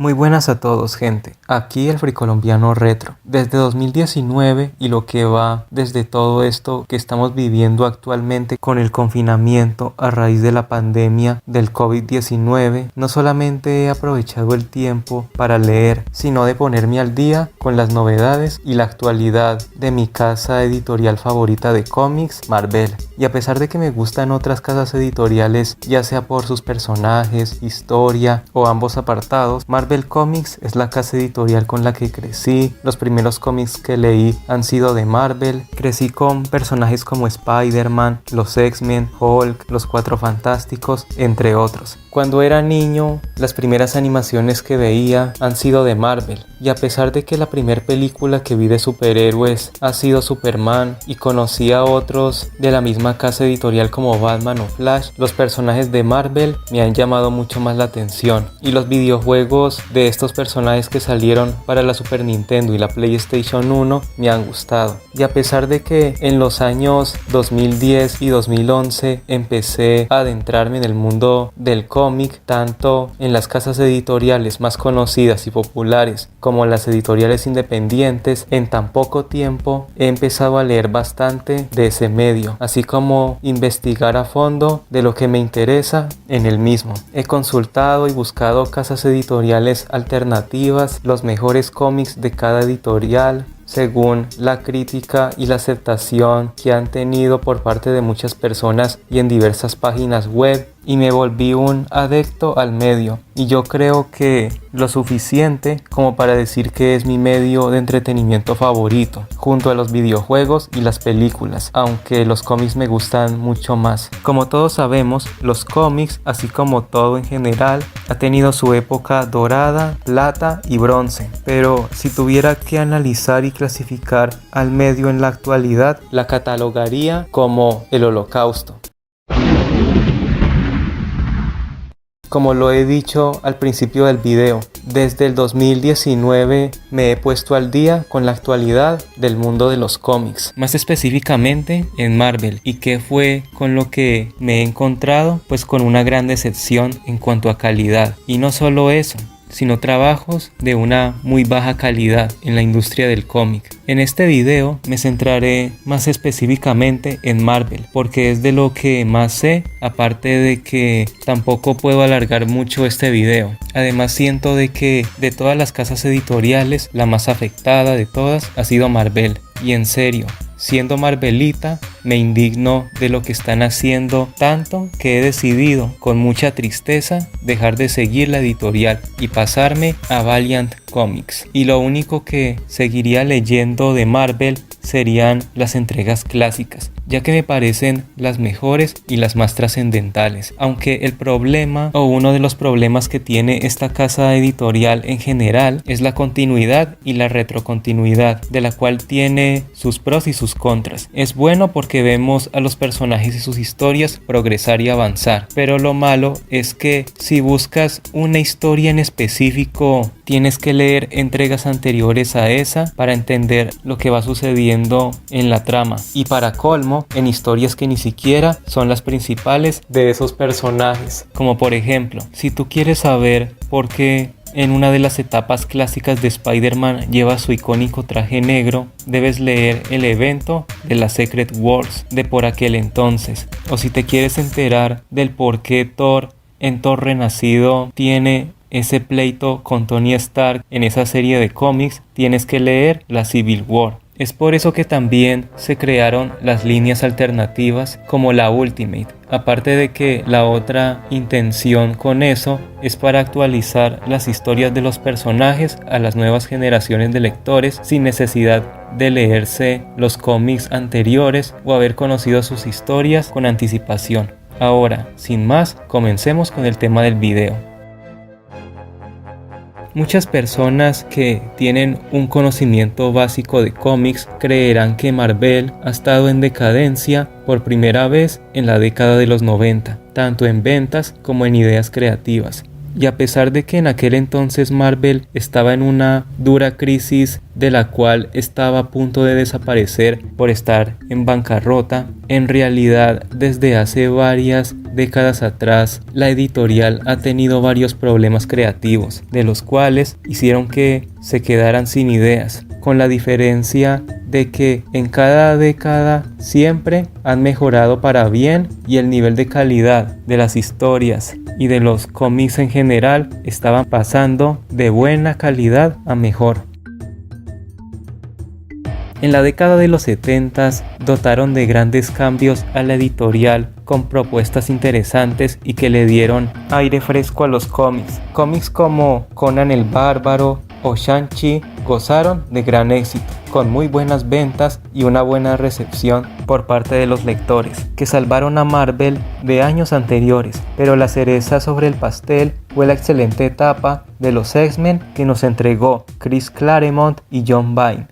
Muy buenas a todos, gente. Aquí el Fricolombiano Retro. Desde 2019 y lo que va desde todo esto que estamos viviendo actualmente con el confinamiento a raíz de la pandemia del COVID-19, no solamente he aprovechado el tiempo para leer, sino de ponerme al día con las novedades y la actualidad de mi casa editorial favorita de cómics, Marvel. Y a pesar de que me gustan otras casas editoriales, ya sea por sus personajes, historia o ambos apartados, Marvel Comics es la casa editorial con la que crecí. Los primeros cómics que leí han sido de Marvel. Crecí con personajes como Spider-Man, los X-Men, Hulk, los Cuatro Fantásticos, entre otros. Cuando era niño, las primeras animaciones que veía han sido de Marvel. Y a pesar de que la primera película que vi de superhéroes ha sido Superman y conocí a otros de la misma casa editorial como Batman o Flash, los personajes de Marvel me han llamado mucho más la atención. Y los videojuegos de estos personajes que salieron para la Super Nintendo y la PlayStation 1 me han gustado. Y a pesar de que en los años 2010 y 2011 empecé a adentrarme en el mundo del cómic, tanto en las casas editoriales más conocidas y populares como en las editoriales independientes, en tan poco tiempo he empezado a leer bastante de ese medio, así como investigar a fondo de lo que me interesa en el mismo. He consultado y buscado casas editoriales alternativas, los mejores cómics de cada editorial, según la crítica y la aceptación que han tenido por parte de muchas personas y en diversas páginas web, y me volví un adicto al medio, y yo creo que lo suficiente como para decir que es mi medio de entretenimiento favorito, junto a los videojuegos y las películas, aunque los cómics me gustan mucho más. Como todos sabemos, los cómics, así como todo en general, ha tenido su época dorada, plata y bronce, pero si tuviera que analizar y clasificar al medio en la actualidad, la catalogaría como el Holocausto. Como lo he dicho al principio del video, desde el 2019 me he puesto al día con la actualidad del mundo de los cómics, más específicamente en Marvel. ¿Y qué fue con lo que me he encontrado? Pues con una gran decepción en cuanto a calidad. Y no solo eso, sino trabajos de una muy baja calidad en la industria del cómic. En este video me centraré más específicamente en Marvel, porque es de lo que más sé, aparte de que tampoco puedo alargar mucho este video. Además siento de que de todas las casas editoriales, la más afectada de todas ha sido Marvel. Y en serio, siendo Marvelita, me indigno de lo que están haciendo, tanto que he decidido con mucha tristeza dejar de seguir la editorial y pasarme a Valiant Comics. Y lo único que seguiría leyendo de Marvel serían las entregas clásicas, ya que me parecen las mejores y las más trascendentales. Aunque el problema o uno de los problemas que tiene esta casa editorial en general es la continuidad y la retrocontinuidad, de la cual tiene sus pros y sus contras. Es bueno porque vemos a los personajes y sus historias progresar y avanzar, pero lo malo es que si buscas una historia en específico, tienes que leer entregas anteriores a esa para entender lo que va sucediendo en la trama, y para colmo, en historias que ni siquiera son las principales de esos personajes. Como por ejemplo, si tú quieres saber por qué en una de las etapas clásicas de Spider-Man lleva su icónico traje negro, debes leer el evento de la Secret Wars de por aquel entonces. O si te quieres enterar del por qué Thor en Thor Renacido tiene ese pleito con Tony Stark en esa serie de cómics, tienes que leer la Civil War. Es por eso que también se crearon las líneas alternativas como la Ultimate, aparte de que la otra intención con eso es para actualizar las historias de los personajes a las nuevas generaciones de lectores sin necesidad de leerse los cómics anteriores o haber conocido sus historias con anticipación. Ahora, sin más, comencemos con el tema del video. Muchas personas que tienen un conocimiento básico de cómics creerán que Marvel ha estado en decadencia por primera vez en la década de los 90, tanto en ventas como en ideas creativas. Y a pesar de que en aquel entonces Marvel estaba en una dura crisis de la cual estaba a punto de desaparecer por estar en bancarrota, en realidad desde hace varias décadas atrás la editorial ha tenido varios problemas creativos, de los cuales hicieron que se quedaran sin ideas, con la diferencia de que en cada década siempre han mejorado para bien y el nivel de calidad de las historias y de los cómics en general estaban pasando de buena calidad a mejor. En la década de los 70s dotaron de grandes cambios a la editorial con propuestas interesantes y que le dieron aire fresco a los cómics. Cómics como Conan el Bárbaro o Shang-Chi gozaron de gran éxito, con muy buenas ventas y una buena recepción por parte de los lectores, que salvaron a Marvel de años anteriores, pero la cereza sobre el pastel fue la excelente etapa de los X-Men que nos entregó Chris Claremont y John Byrne.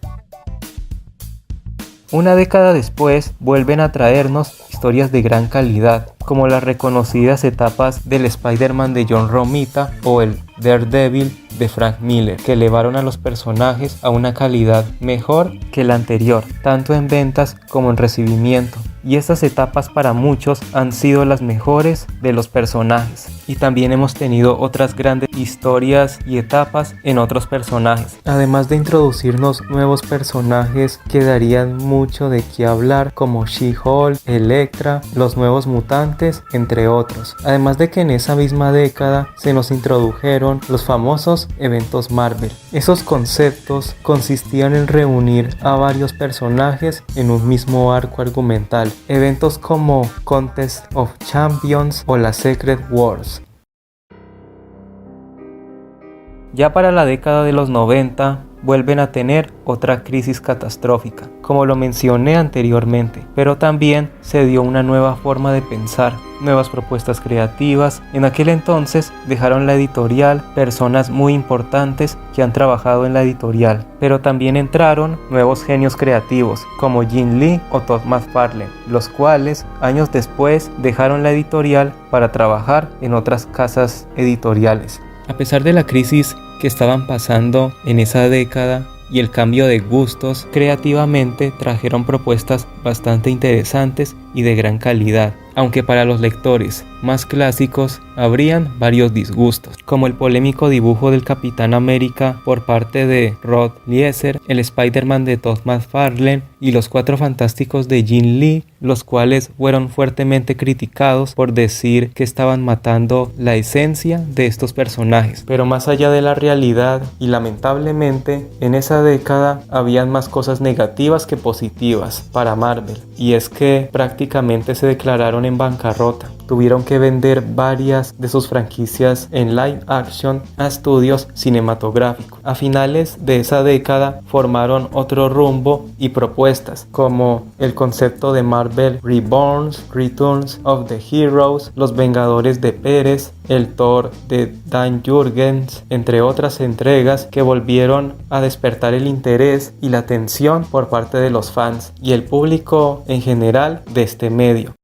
Una década después vuelven a traernos historias de gran calidad, como las reconocidas etapas del Spider-Man de John Romita o el Daredevil de Frank Miller, que elevaron a los personajes a una calidad mejor que la anterior, tanto en ventas como en recibimiento. Y estas etapas para muchos han sido las mejores de los personajes. Y también hemos tenido otras grandes historias y etapas en otros personajes. Además de introducirnos nuevos personajes que darían mucho de qué hablar, como She-Hulk, Elektra, los nuevos mutantes, entre otros. Además de que en esa misma década se nos introdujeron los famosos eventos Marvel. Esos conceptos consistían en reunir a varios personajes en un mismo arco argumental. Eventos como Contest of Champions o la Secret Wars. Ya para la década de los 90 vuelven a tener otra crisis catastrófica, como lo mencioné anteriormente, pero también se dio una nueva forma de pensar, nuevas propuestas creativas. En aquel entonces dejaron la editorial personas muy importantes que han trabajado en la editorial, pero también entraron nuevos genios creativos como Jim Lee o Todd McFarlane, los cuales años después dejaron la editorial para trabajar en otras casas editoriales. A pesar de la crisis que estaban pasando en esa década y el cambio de gustos, creativamente trajeron propuestas bastante interesantes y de gran calidad, aunque para los lectores más clásicos habrían varios disgustos, como el polémico dibujo del Capitán América por parte de Rod Liefeld, el Spider-Man de Todd McFarlane y los Cuatro Fantásticos de Jim Lee, los cuales fueron fuertemente criticados por decir que estaban matando la esencia de estos personajes. Pero más allá de la realidad, y lamentablemente en esa década habían más cosas negativas que positivas para Marvel, y es que prácticamente se declararon en bancarrota. Tuvieron que vender varias de sus franquicias en live action a estudios cinematográficos. A finales de esa década formaron otro rumbo y propuestas como el concepto de Marvel Reborns, Returns of the Heroes, Los Vengadores de Pérez, el Thor de Dan Jurgens, entre otras entregas que volvieron a despertar el interés y la atención por parte de los fans y el público en general de este medio.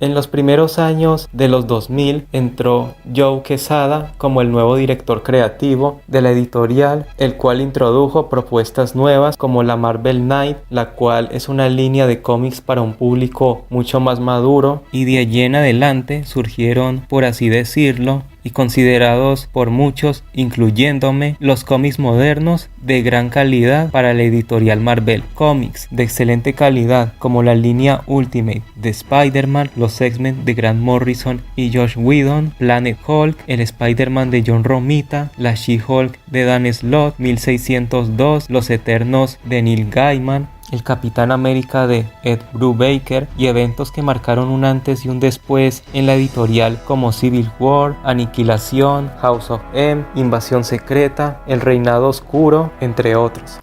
En los primeros años de los 2000 entró Joe Quesada como el nuevo director creativo de la editorial, el cual introdujo propuestas nuevas como la Marvel Knight, la cual es una línea de cómics para un público mucho más maduro, y de allí en adelante surgieron, por así decirlo, y considerados por muchos, incluyéndome, los cómics modernos de gran calidad para la editorial Marvel. Cómics de excelente calidad como la línea Ultimate de Spider-Man, los X-Men de Grant Morrison y Josh Whedon, Planet Hulk, el Spider-Man de John Romita, la She-Hulk de Dan Slott, 1602, Los Eternos de Neil Gaiman, el Capitán América de Ed Brubaker, y eventos que marcaron un antes y un después en la editorial como Civil War, Aniquilación, House of M, Invasión Secreta, El Reinado Oscuro, entre otros.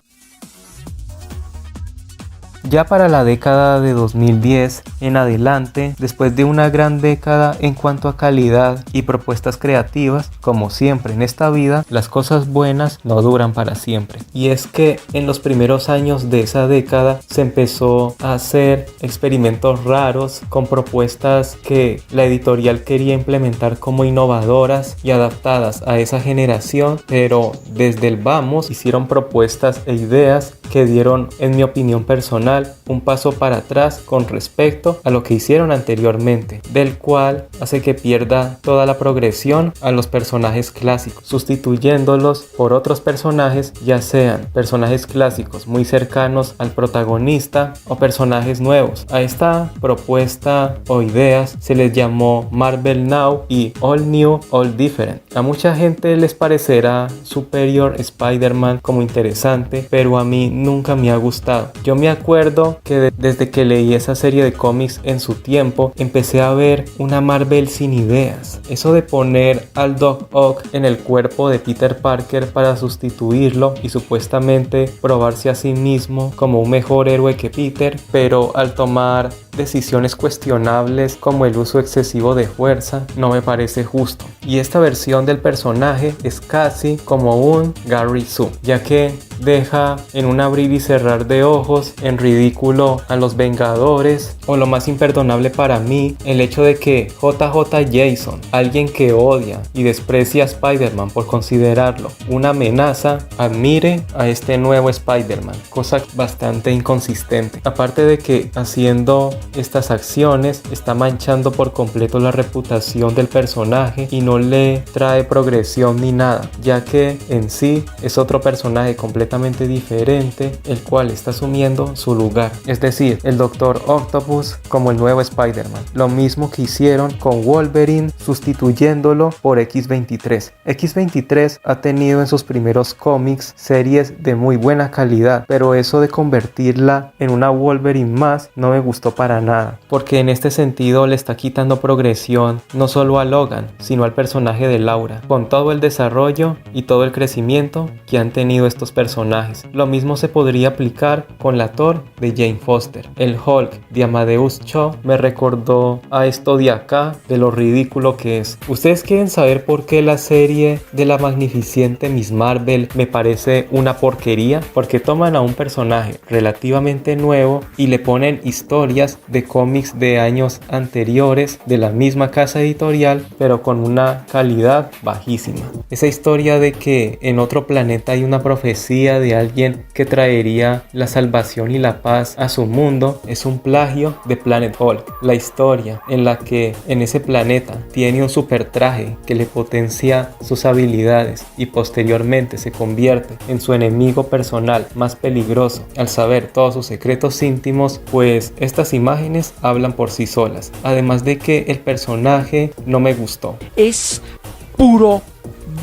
Ya para la década de 2010 en adelante, después de una gran década en cuanto a calidad y propuestas creativas, como siempre en esta vida, las cosas buenas no duran para siempre. Y es que en los primeros años de esa década se empezó a hacer experimentos raros con propuestas que la editorial quería implementar como innovadoras y adaptadas a esa generación, pero desde el vamos hicieron propuestas e ideas que dieron, en mi opinión personal, un paso para atrás con respecto a lo que hicieron anteriormente, del cual hace que pierda toda la progresión a los personajes clásicos, sustituyéndolos por otros personajes, ya sean personajes clásicos muy cercanos al protagonista o personajes nuevos. A esta propuesta o ideas se les llamó Marvel Now y All New, All Different. A mucha gente les parecerá Superior Spider-Man como interesante, pero a mí nunca me ha gustado. Yo me acuerdo que desde que leí esa serie de cómics en su tiempo, empecé a ver una Marvel sin ideas. Eso de poner al Doc Ock en el cuerpo de Peter Parker para sustituirlo y supuestamente probarse a sí mismo como un mejor héroe que Peter, pero al tomar decisiones cuestionables como el uso excesivo de fuerza, no me parece justo. Y esta versión del personaje es casi como un Gary Sue, ya que deja en un abrir y cerrar de ojos en ridículo a los Vengadores, o lo más imperdonable para mí, el hecho de que JJ Jameson, alguien que odia y desprecia a Spider-Man por considerarlo una amenaza, admire a este nuevo Spider-Man, cosa bastante inconsistente. Aparte de que haciendo estas acciones está manchando por completo la reputación del personaje y no le trae progresión ni nada, ya que en sí es otro personaje completamente diferente, el cual está asumiendo su lugar, es decir, el Doctor Octopus como el nuevo Spider-Man. Lo mismo que hicieron con Wolverine sustituyéndolo por X-23. X-23 ha tenido en sus primeros cómics series de muy buena calidad, pero eso de convertirla en una Wolverine más no me gustó para nada, porque en este sentido le está quitando progresión no solo a Logan, sino al personaje de Laura, con todo el desarrollo y todo el crecimiento que han tenido estos personajes. Lo mismo se podría aplicar con la Thor de Jane Foster. El Hulk de Amadeus Cho me recordó a esto de acá, de lo ridículo que es. ¿Ustedes quieren saber por qué la serie de la magnificente Miss Marvel me parece una porquería? Porque toman a un personaje relativamente nuevo y le ponen historias de cómics de años anteriores de la misma casa editorial, pero con una calidad bajísima. Esa historia de que en otro planeta hay una profecía de alguien que traería la salvación y la paz a su mundo es un plagio de Planet Hulk. La historia en la que en ese planeta tiene un super traje que le potencia sus habilidades y posteriormente se convierte en su enemigo personal más peligroso al saber todos sus secretos íntimos, pues estas imágenes hablan por sí solas. Además de que el personaje no me gustó. Es puro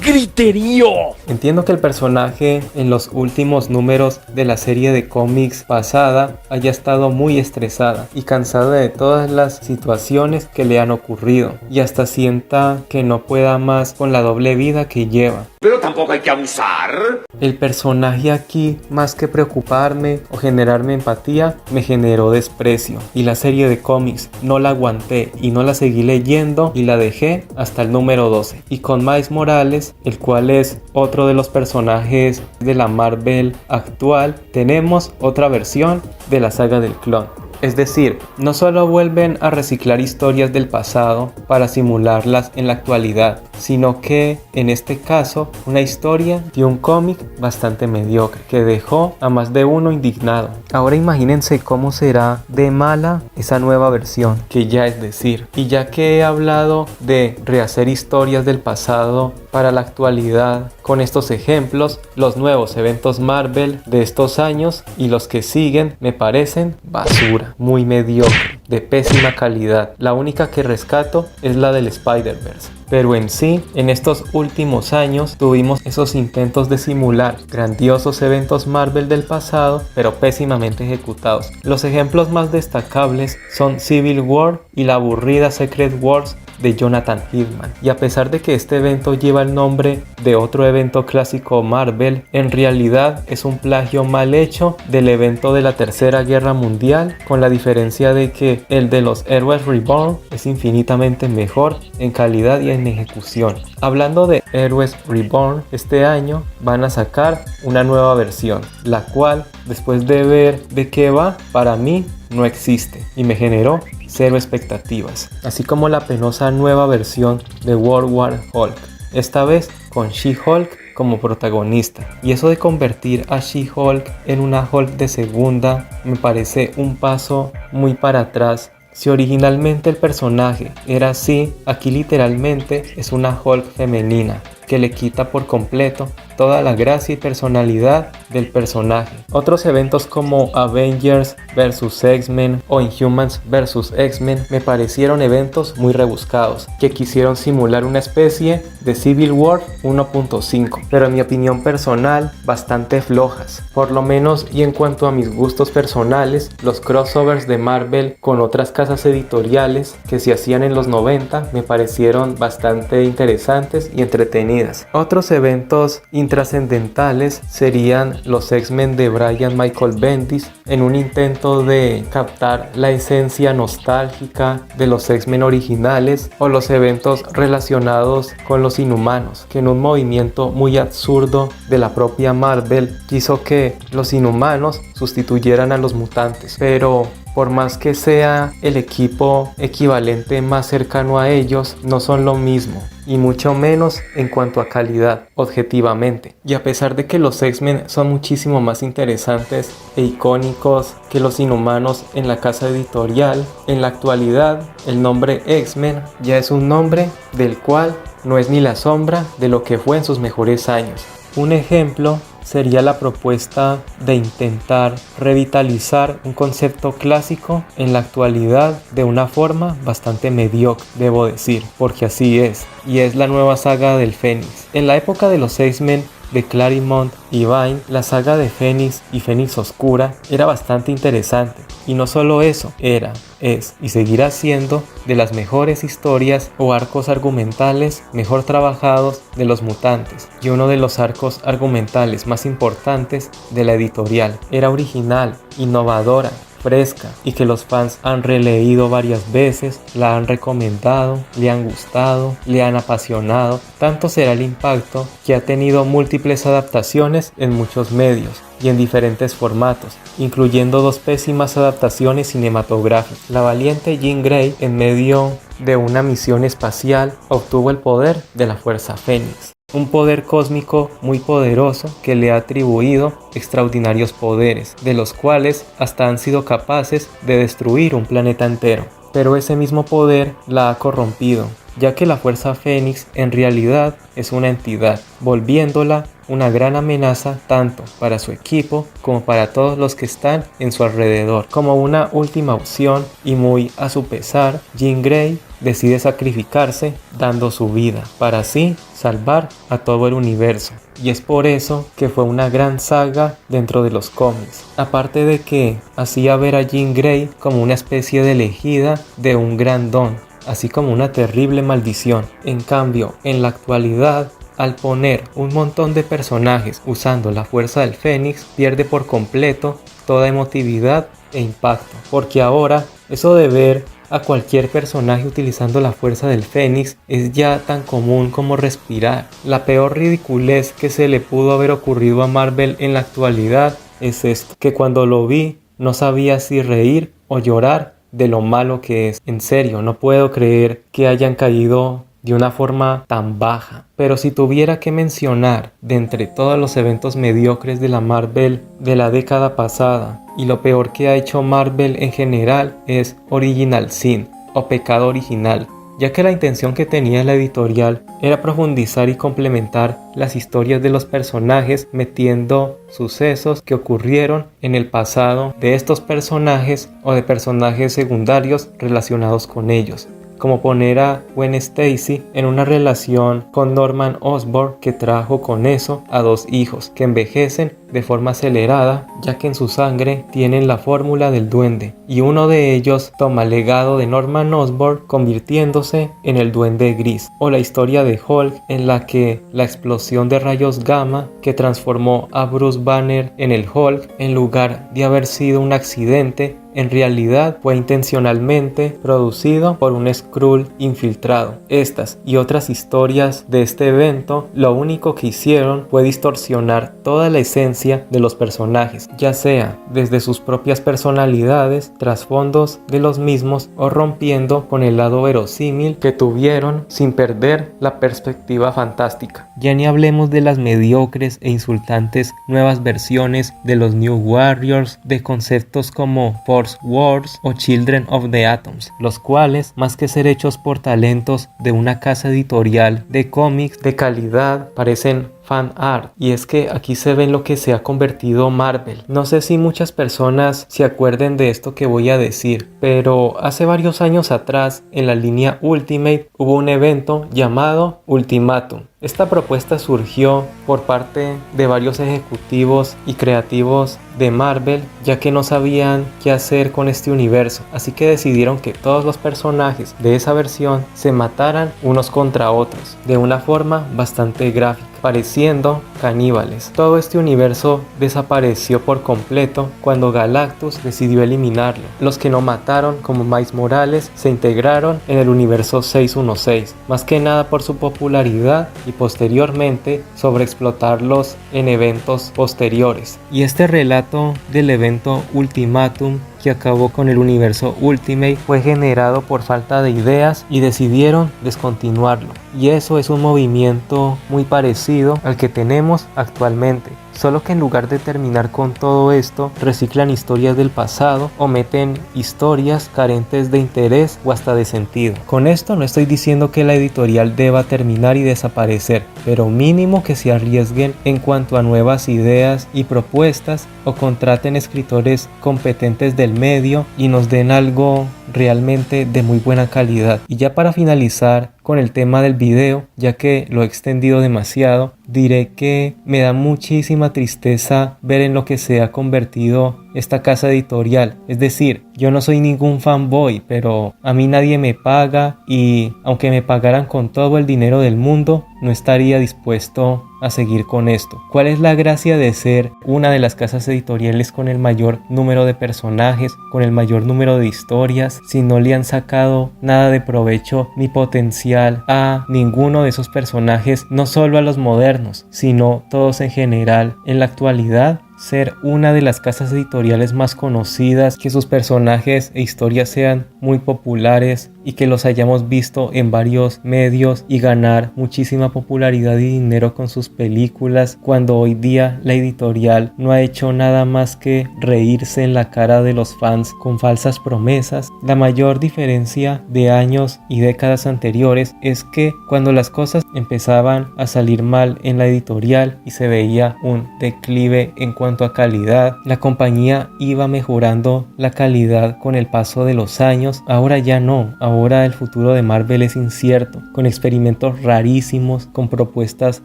griterío. Entiendo que el personaje en los últimos números de la serie de cómics pasada haya estado muy estresada y cansada de todas las situaciones que le han ocurrido y hasta sienta que no pueda más con la doble vida que lleva. Pero tampoco hay que abusar. El personaje aquí, más que preocuparme o generarme empatía, me generó desprecio y la serie de cómics no la aguanté y no la seguí leyendo y la dejé hasta el número 12. Y con Miles Morales, el cual es otro de los personajes de la Marvel actual, tenemos otra versión de la saga del clon. Es decir, no solo vuelven a reciclar historias del pasado para simularlas en la actualidad, sino que en este caso una historia de un cómic bastante mediocre que dejó a más de uno indignado. Ahora imagínense cómo será de mala esa nueva versión, que ya es decir, y ya que he hablado de rehacer historias del pasado para la actualidad con estos ejemplos, los nuevos eventos Marvel de estos años y los que siguen me parecen basura, muy mediocre, de pésima calidad. La única que rescato es la del Spider-Verse. Pero en sí, en estos últimos años tuvimos esos intentos de simular grandiosos eventos Marvel del pasado, pero pésimamente ejecutados. Los ejemplos más destacables son Civil War y la aburrida Secret Wars de Jonathan Hickman. Y a pesar de que este evento lleva el nombre de otro evento clásico Marvel, en realidad es un plagio mal hecho del evento de la Tercera Guerra Mundial, con la diferencia de que el de los Héroes Reborn es infinitamente mejor en calidad y en ejecución. Hablando de Héroes Reborn, este año van a sacar una nueva versión, la cual, después de ver de qué va, para mí no existe y me generó cero expectativas, así como la penosa nueva versión de World War Hulk, esta vez con She-Hulk como protagonista. Y eso de convertir a She-Hulk en una Hulk de segunda me parece un paso muy para atrás. Si originalmente el personaje era así, aquí literalmente es una Hulk femenina que le quita por completo toda la gracia y personalidad del personaje. Otros eventos como Avengers vs X-Men o Inhumans vs X-Men me parecieron eventos muy rebuscados, que quisieron simular una especie de Civil War 1.5, pero en mi opinión personal bastante flojas. Por lo menos, y en cuanto a mis gustos personales, los crossovers de Marvel con otras casas editoriales que se hacían en los 90 me parecieron bastante interesantes y entretenidas. Otros eventos intrascendentales serían los X-Men de Brian Michael Bendis, en un intento de captar la esencia nostálgica de los X-Men originales, o los eventos relacionados con los Inhumanos, que en un movimiento muy absurdo de la propia Marvel quiso que los Inhumanos sustituyeran a los mutantes, pero por más que sea el equipo equivalente más cercano a ellos, no son lo mismo, y mucho menos en cuanto a calidad, objetivamente. Y a pesar de que los X-Men son muchísimo más interesantes e icónicos que los Inhumanos en la casa editorial, en la actualidad el nombre X-Men ya es un nombre del cual no es ni la sombra de lo que fue en sus mejores años. Un ejemplo sería la propuesta de intentar revitalizar un concepto clásico en la actualidad de una forma bastante mediocre, debo decir, porque así es, y es la nueva saga del Fénix. En la época de los X-Men de Claremont y Vine, la saga de Fénix y Fénix Oscura era bastante interesante, y no solo eso, es y seguirá siendo de las mejores historias o arcos argumentales mejor trabajados de los mutantes, y uno de los arcos argumentales más importantes de la editorial. Era original, innovadora, fresca, y que los fans han releído varias veces, la han recomendado, le han gustado, le han apasionado. Tanto será el impacto que ha tenido múltiples adaptaciones en muchos medios y en diferentes formatos, incluyendo 2 pésimas adaptaciones cinematográficas. La valiente Jean Grey, en medio de una misión espacial, obtuvo el poder de la Fuerza Fénix, un poder cósmico muy poderoso que le ha atribuido extraordinarios poderes, de los cuales hasta han sido capaces de destruir un planeta entero. Pero ese mismo poder la ha corrompido, ya que la Fuerza Fénix en realidad es una entidad, volviéndola una gran amenaza tanto para su equipo como para todos los que están en su alrededor. Como una última opción, y muy a su pesar, Jean Grey decide sacrificarse dando su vida para así salvar a todo el universo. Y es por eso que fue una gran saga dentro de los cómics. Aparte de que hacía ver a Jean Grey como una especie de elegida de un gran don, así como una terrible maldición. En cambio, en la actualidad, al poner un montón de personajes usando la fuerza del Fénix, pierde por completo toda emotividad e impacto, porque ahora eso de ver a cualquier personaje utilizando la fuerza del Fénix es ya tan común como respirar. La peor ridiculez que se le pudo haber ocurrido a Marvel en la actualidad es esto, que cuando lo vi no sabía si reír o llorar de lo malo que es. En serio, no puedo creer que hayan caído de una forma tan baja. Pero si tuviera que mencionar de entre todos los eventos mediocres de la Marvel de la década pasada, y lo peor que ha hecho Marvel en general, es Original Sin o Pecado Original, ya que la intención que tenía la editorial era profundizar y complementar las historias de los personajes, metiendo sucesos que ocurrieron en el pasado de estos personajes o de personajes secundarios relacionados con ellos. como poner a Gwen Stacy en una relación con Norman Osborn, que trajo con eso a 2 hijos que envejecen de forma acelerada, ya que en su sangre tienen la fórmula del duende, y uno de ellos toma el legado de Norman Osborn convirtiéndose en el Duende Gris, o la historia de Hulk, en la que la explosión de rayos gamma que transformó a Bruce Banner en el Hulk, en lugar de haber sido un accidente, en realidad fue intencionalmente producido por un Skrull infiltrado. Estas y otras historias de este evento lo único que hicieron fue distorsionar toda la esencia de los personajes, ya sea desde sus propias personalidades, trasfondos de los mismos, o rompiendo con el lado verosímil que tuvieron sin perder la perspectiva fantástica. Ya ni hablemos de las mediocres e insultantes nuevas versiones de los New Warriors, de conceptos como Force Wars o Children of the Atoms, los cuales, más que ser hechos por talentos de una casa editorial de cómics de calidad, parecen fan art. Y es que aquí se ve en lo que se ha convertido Marvel. No sé si muchas personas se acuerden de esto que voy a decir, pero hace varios años atrás, en la línea Ultimate, hubo un evento llamado Ultimatum. Esta propuesta surgió por parte de varios ejecutivos y creativos de Marvel, ya que no sabían qué hacer con este universo, así que decidieron que todos los personajes de esa versión se mataran unos contra otros, de una forma bastante gráfica, pareciendo caníbales. Todo este universo desapareció por completo cuando Galactus decidió eliminarlo. Los que no mataron, como Miles Morales, se integraron en el universo 616, más que nada por su popularidad y posteriormente sobreexplotarlos en eventos posteriores. Y este relato del evento Ultimatum, que acabó con el universo Ultimate, fue generado por falta de ideas y decidieron descontinuarlo. Y eso es un movimiento muy parecido al que tenemos actualmente. Solo que en lugar de terminar con todo esto, reciclan historias del pasado o meten historias carentes de interés o hasta de sentido. Con esto no estoy diciendo que la editorial deba terminar y desaparecer, pero mínimo que se arriesguen en cuanto a nuevas ideas y propuestas, o contraten escritores competentes del medio y nos den algo realmente de muy buena calidad. Y ya para finalizar con el tema del video, ya que lo he extendido demasiado, diré que me da muchísima tristeza ver en lo que se ha convertido esta casa editorial. Es decir, yo no soy ningún fanboy, pero a mí nadie me paga, y aunque me pagaran con todo el dinero del mundo, no estaría dispuesto a seguir con esto. ¿Cuál es la gracia de ser una de las casas editoriales con el mayor número de personajes, con el mayor número de historias, si no le han sacado nada de provecho ni potencial a ninguno de esos personajes, no solo a los modernos, sino todos en general en la actualidad? Ser una de las casas editoriales más conocidas, que sus personajes e historias sean muy populares y que los hayamos visto en varios medios y ganar muchísima popularidad y dinero con sus películas, cuando hoy día la editorial no ha hecho nada más que reírse en la cara de los fans con falsas promesas. La mayor diferencia de años y décadas anteriores es que cuando las cosas empezaban a salir mal en la editorial y se veía un declive en cuanto a calidad, la compañía iba mejorando la calidad con el paso de los años. Ahora ya no, ahora el futuro de Marvel es incierto, con experimentos rarísimos, con propuestas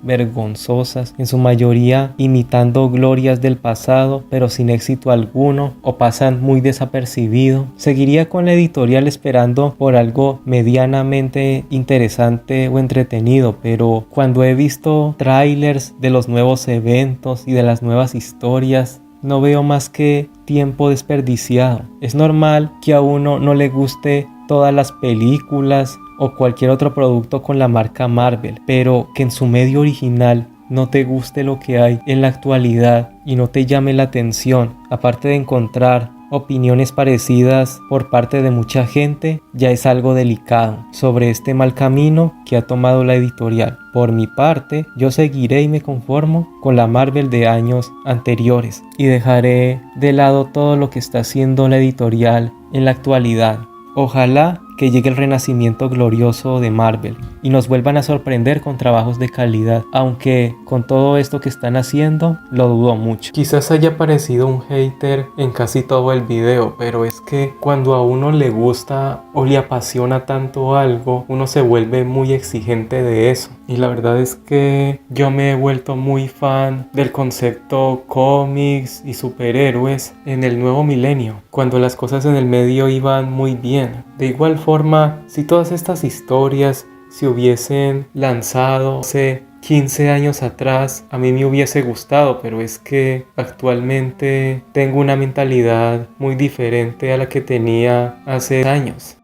vergonzosas, en su mayoría imitando glorias del pasado pero sin éxito alguno, o pasan muy desapercibido. Seguiría con la editorial esperando por algo medianamente interesante o entretenido, pero cuando he visto trailers de los nuevos eventos y de las nuevas historias, no veo más que tiempo desperdiciado. Es normal que a uno no le guste todas las películas o cualquier otro producto con la marca Marvel, pero que en su medio original no te guste lo que hay en la actualidad y no te llame la atención, aparte de encontrar opiniones parecidas por parte de mucha gente, ya es algo delicado sobre este mal camino que ha tomado la editorial. Por mi parte, yo seguiré y me conformo con la Marvel de años anteriores y dejaré de lado todo lo que está haciendo la editorial en la actualidad. Ojalá que llegue el renacimiento glorioso de Marvel y nos vuelvan a sorprender con trabajos de calidad, aunque con todo esto que están haciendo lo dudo mucho. Quizás haya parecido un hater en casi todo el video, pero es que cuando a uno le gusta o le apasiona tanto algo, uno se vuelve muy exigente de eso. Y la verdad es que yo me he vuelto muy fan del concepto cómics y superhéroes en el nuevo milenio, cuando las cosas en el medio iban muy bien. De igual forma, si todas estas historias se hubiesen lanzado hace 15 años atrás, a mí me hubiese gustado, pero es que actualmente tengo una mentalidad muy diferente a la que tenía hace años.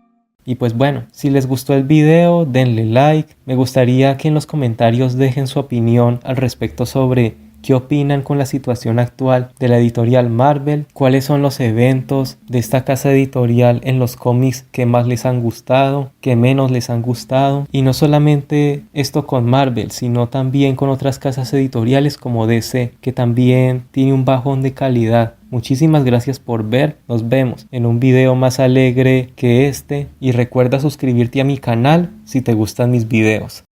Y pues bueno, si les gustó el video, denle like. Me gustaría que en los comentarios dejen su opinión al respecto sobre qué opinan con la situación actual de la editorial Marvel, cuáles son los eventos de esta casa editorial en los cómics que más les han gustado, que menos les han gustado. Y no solamente esto con Marvel, sino también con otras casas editoriales como DC, que también tiene un bajón de calidad. Muchísimas gracias por ver, nos vemos en un video más alegre que este y recuerda suscribirte a mi canal si te gustan mis videos.